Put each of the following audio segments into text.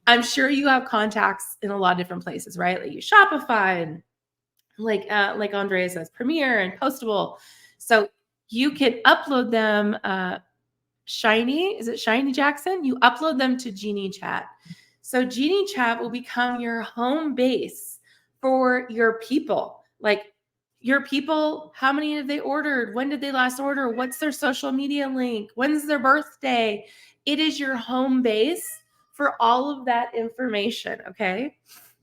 I'm sure you have contacts in a lot of different places, right? Like you Shopify and like Andrea says, Premiere and Postable. So you can upload them. Shiny, is it Shiny Jackson? You upload them to Geniechat. So Geniechat will become your home base for your people. Like your people, how many have they ordered? When did they last order? What's their social media link? When's their birthday? It is your home base for all of that information, okay?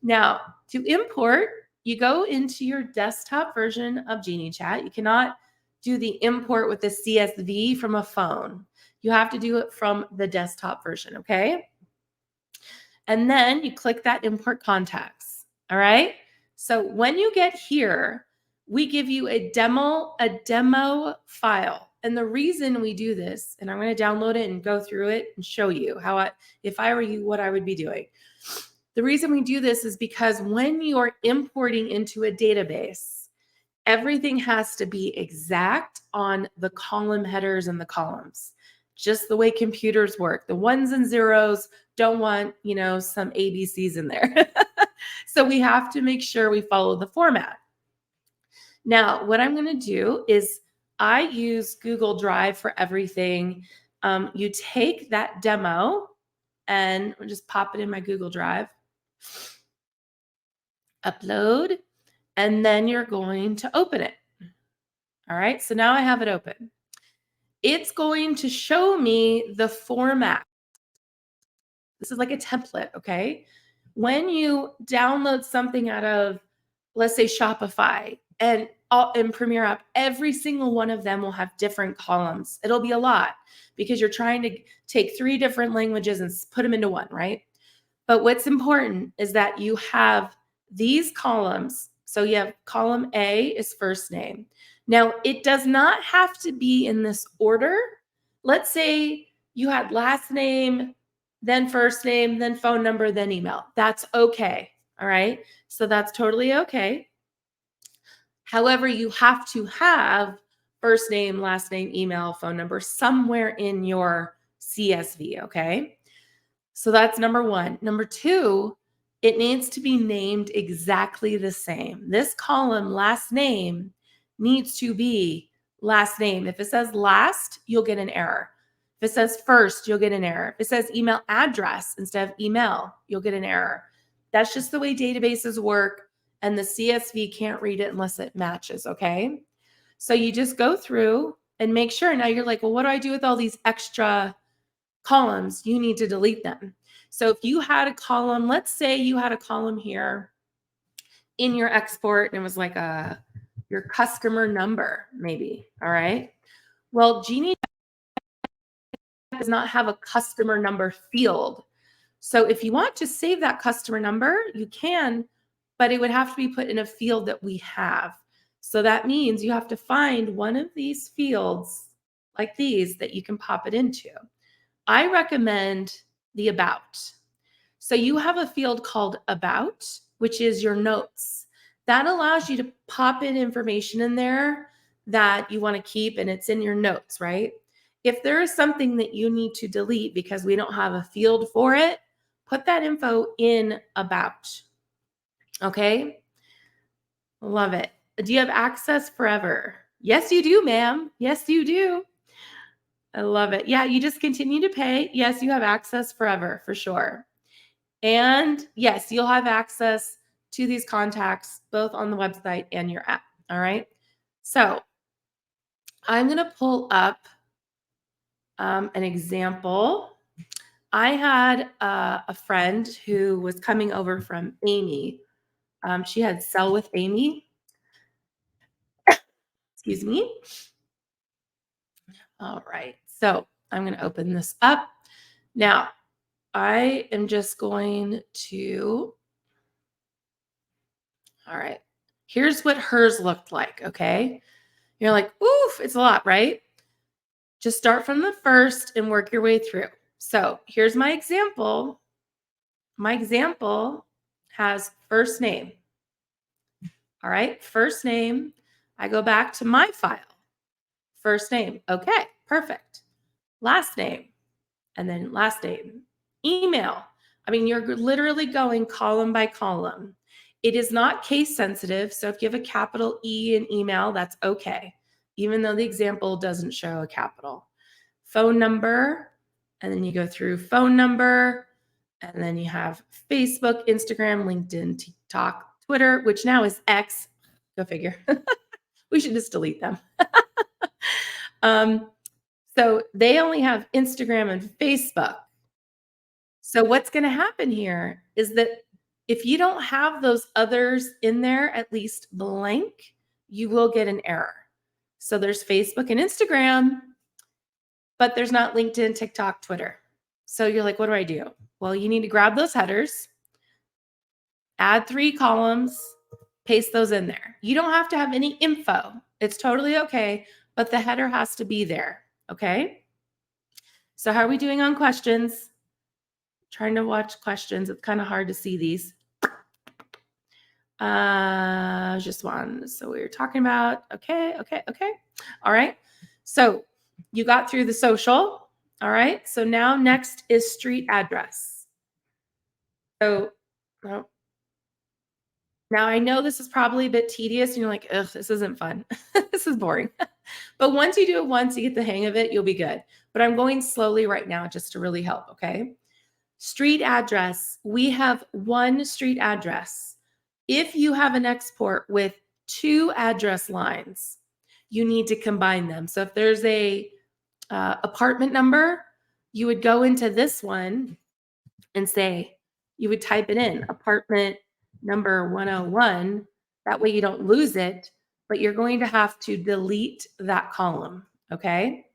Now, to import, you go into your desktop version of Geniechat. You cannot do the import with the CSV from a phone. You have to do it from the desktop version, okay? And then you click that import contacts, all right? So when you get here, we give you a demo file. And the reason we do this, and I'm going to download it and go through it and show you how if I were you, what I would be doing. The reason we do this is because when you're importing into a database, everything has to be exact on the column headers and the columns, just the way computers work. The ones and zeros don't want, some ABCs in there. So we have to make sure we follow the format. Now, what I'm going to do is I use Google Drive for everything. You take that demo and we'll just pop it in my Google Drive, upload, and then you're going to open it. All right, so now I have it open. It's going to show me the format. This is like a template, okay? When you download something out of, let's say, Shopify and in Premiere App, every single one of them will have different columns. It'll be a lot because you're trying to take 3 different languages and put them into one, right? But what's important is that you have these columns. So you have column A is first name. Now, it does not have to be in this order. Let's say you had last name, then first name, then phone number, then email. That's okay. All right. So that's totally okay. However, you have to have first name, last name, email, phone number somewhere in your CSV. Okay. So that's number 1. Number 2, it needs to be named exactly the same. This column, last name, needs to be last name. If it says last, you'll get an error. If it says first, you'll get an error. If it says email address instead of email, you'll get an error. That's just the way databases work, and the CSV can't read it unless it matches, okay? So you just go through and make sure. Now you're like, well, what do I do with all these extra columns? You need to delete them. So if you had a column, let's say you had a column here in your export and it was like your customer number, maybe. All right. Well, Geniechat does not have a customer number field. So if you want to save that customer number, you can, but it would have to be put in a field that we have. So that means you have to find one of these fields like these that you can pop it into. I recommend the about. So you have a field called about, which is your notes. That allows you to pop in information in there that you want to keep, and it's in your notes, right? If there is something that you need to delete because we don't have a field for it, put that info in about. Okay? Love it. Do you have access forever? Yes, you do, ma'am. Yes, you do. I love it. Yeah, you just continue to pay. Yes, you have access forever for sure. And yes, you'll have access to these contacts both on the website and your app. All right. So I'm going to pull up an example. I had a friend who was coming over from Amy. She had Sell with Amy. Excuse me. All right. So I'm going to open this up. Now, I am just going to, all right, here's what hers looked like, okay? You're like, oof, it's a lot, right? Just start from the first and work your way through. So here's my example. My example has first name. All right, first name. I go back to my file. First name. Okay, perfect. Last name. And then last name. Email. I mean, you're literally going column by column. It is not case sensitive. So if you have a capital E in email, that's okay, even though the example doesn't show a capital. Phone number, and then you go through phone number, and then you have Facebook, Instagram, LinkedIn, TikTok, Twitter, which now is X. Go figure. We should just delete them. So they only have Instagram and Facebook. So what's going to happen here is that if you don't have those others in there, at least blank, you will get an error. So there's Facebook and Instagram, but there's not LinkedIn, TikTok, Twitter. So you're like, what do I do? Well, you need to grab those headers, add 3 columns, paste those in there. You don't have to have any info. It's totally okay, but the header has to be there, okay? So how are we doing on questions? Trying to watch questions. It's kind of hard to see these. Just one. So we were talking about, okay. All right. So you got through the social. All right. So now next is street address. So now I know this is probably a bit tedious and you're like, ugh, this isn't fun. This is boring. But once you do it once, you get the hang of it, you'll be good. But I'm going slowly right now just to really help. Okay. Street address. We have one street address. If you have an export with 2 address lines, you need to combine them. So if there's a apartment number, you would go into this one and say, you would type it in, apartment number 101. That way you don't lose it, but you're going to have to delete that column, okay?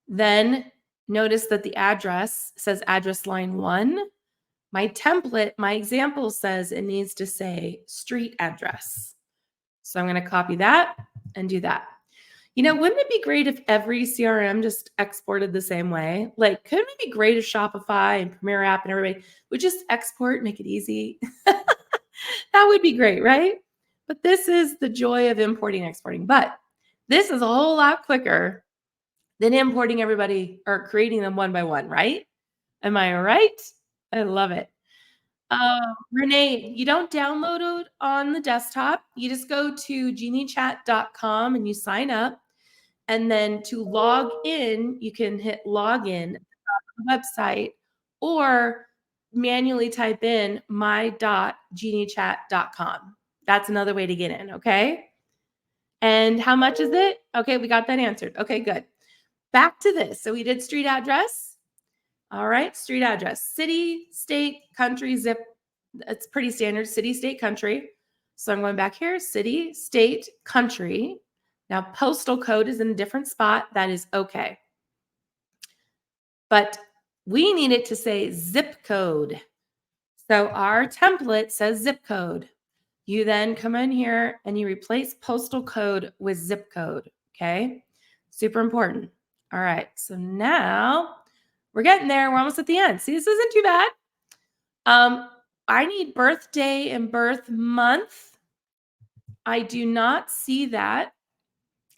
Then notice that the address says address line 1. My template, my example says it needs to say street address. So I'm going to copy that and do that. You know, wouldn't it be great if every CRM just exported the same way? Like, couldn't it be great if Shopify and Premier App and everybody would just export, make it easy? That would be great, right? But this is the joy of importing and exporting. But this is a whole lot quicker than importing everybody or creating them one by one, right? Am I right? I love it. Renee, you don't download it on the desktop. You just go to geniechat.com and you sign up. And then to log in, you can hit login at the website or manually type in my.geniechat.com. That's another way to get in, okay? And how much is it? Okay, we got that answered. Okay, good. Back to this. So we did street address. All right, street address, city, state, country, zip. It's pretty standard, city, state, country. So I'm going back here, city, state, country. Now, postal code is in a different spot. That is okay. But we need it to say zip code. So our template says zip code. You then come in here and you replace postal code with zip code, okay? Super important. All right, so now we're getting there. We're almost at the end. See, this isn't too bad. I need birthday and birth month. I do not see that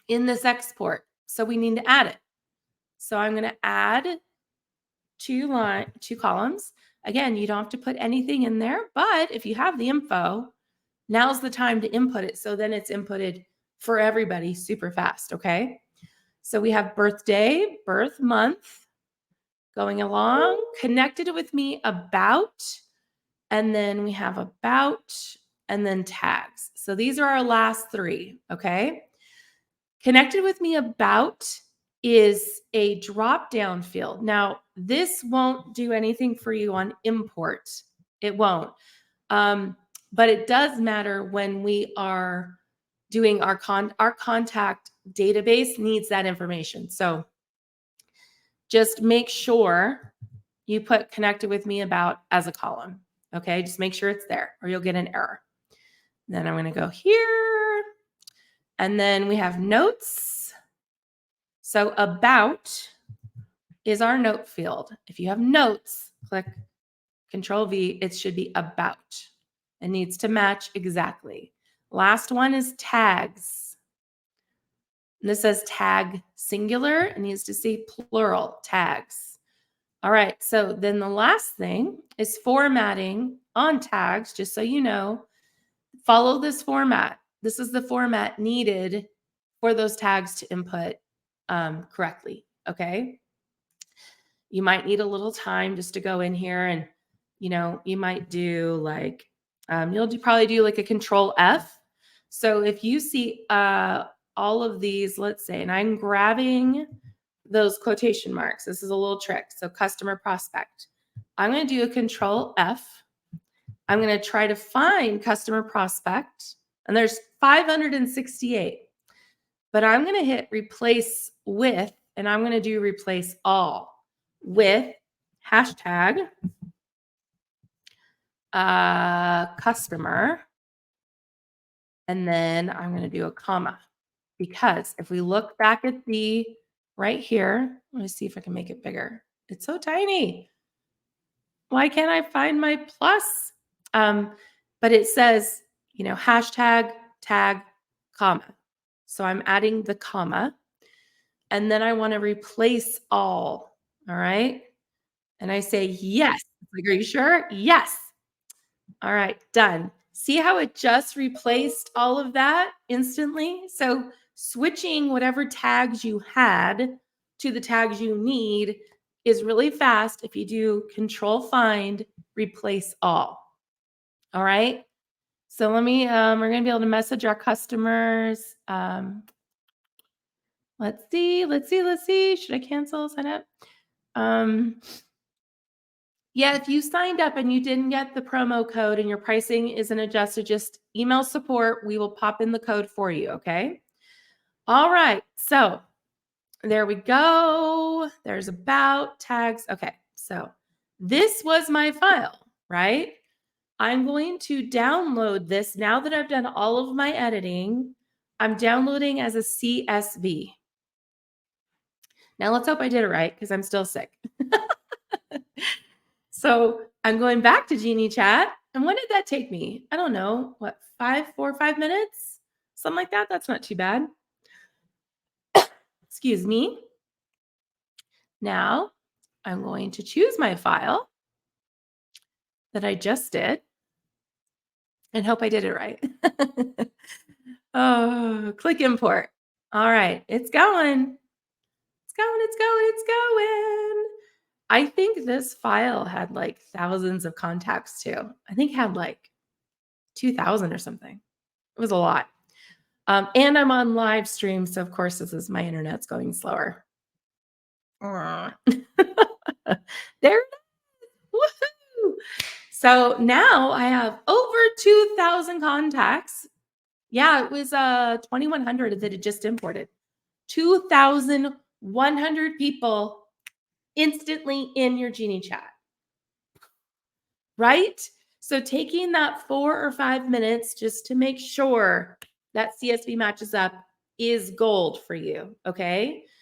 in this export, so we need to add it. So I'm going to add 2 columns. Again, you don't have to put anything in there, but if you have the info, now's the time to input it. So then it's inputted for everybody super fast, okay? So we have birthday, birth month, going along, connected with me about, and then we have about, and then tags. So these are our last 3, okay? Connected with me about is a drop-down field. Now, this won't do anything for you on import. It won't. But it does matter when we are doing our contact database needs that information. So just make sure you put connected with me about as a column. Okay, just make sure it's there or you'll get an error. Then I'm going to go here. And then we have notes. So about is our note field. If you have notes, click Control V, it should be about. It needs to match exactly. Last one is tags. And this says tag singular. It needs to say plural tags. All right, so then the last thing is formatting on tags, just so you know. Follow this format. This is the format needed for those tags to input correctly, okay? You might need a little time just to go in here and, you might do like, probably do like a control F. So if you see all of these, let's say, and I'm grabbing those quotation marks. This is a little trick. So customer prospect. I'm going to do a control F. I'm going to try to find customer prospect. And there's 568. But I'm going to hit replace with, and I'm going to do replace all with hashtag customer. And then I'm going to do a comma. Because if we look back at the right here, let me see if I can make it bigger. It's so tiny. Why can't I find my plus? But it says, hashtag, tag, comma. So I'm adding the comma. And then I want to replace all. All right. And I say, yes. Like, are you sure? Yes. All right, done. See how it just replaced all of that instantly? So switching whatever tags you had to the tags you need is really fast if you do control find, replace all. All right. So we're going to be able to message our customers. Let's see. Should I cancel, sign up? Yeah, if you signed up and you didn't get the promo code and your pricing isn't adjusted, just email support. We will pop in the code for you, okay? All right, so there we go. There's about tags. Okay, so this was my file, right? I'm going to download this now that I've done all of my editing. I'm downloading as a CSV. Now let's hope I did it right because I'm still sick. So I'm going back to Geniechat. And when did that take me? I don't know. What, 4 or 5 minutes? Something like that. That's not too bad. Excuse me. Now I'm going to choose my file that I just did and hope I did it right. Oh, click import. All right, it's going. It's going. I think this file had like thousands of contacts too. I think it had like 2,000 or something. It was a lot. And I'm on live stream, so of course this is my internet's going slower. There it is. Woohoo! So now I have over 2,000 contacts. Yeah, it was 2,100 that it just imported. 2,100 people instantly in your Geniechat. Right? So taking that 4 or 5 minutes just to make sure that CSV matches up is gold for you, okay?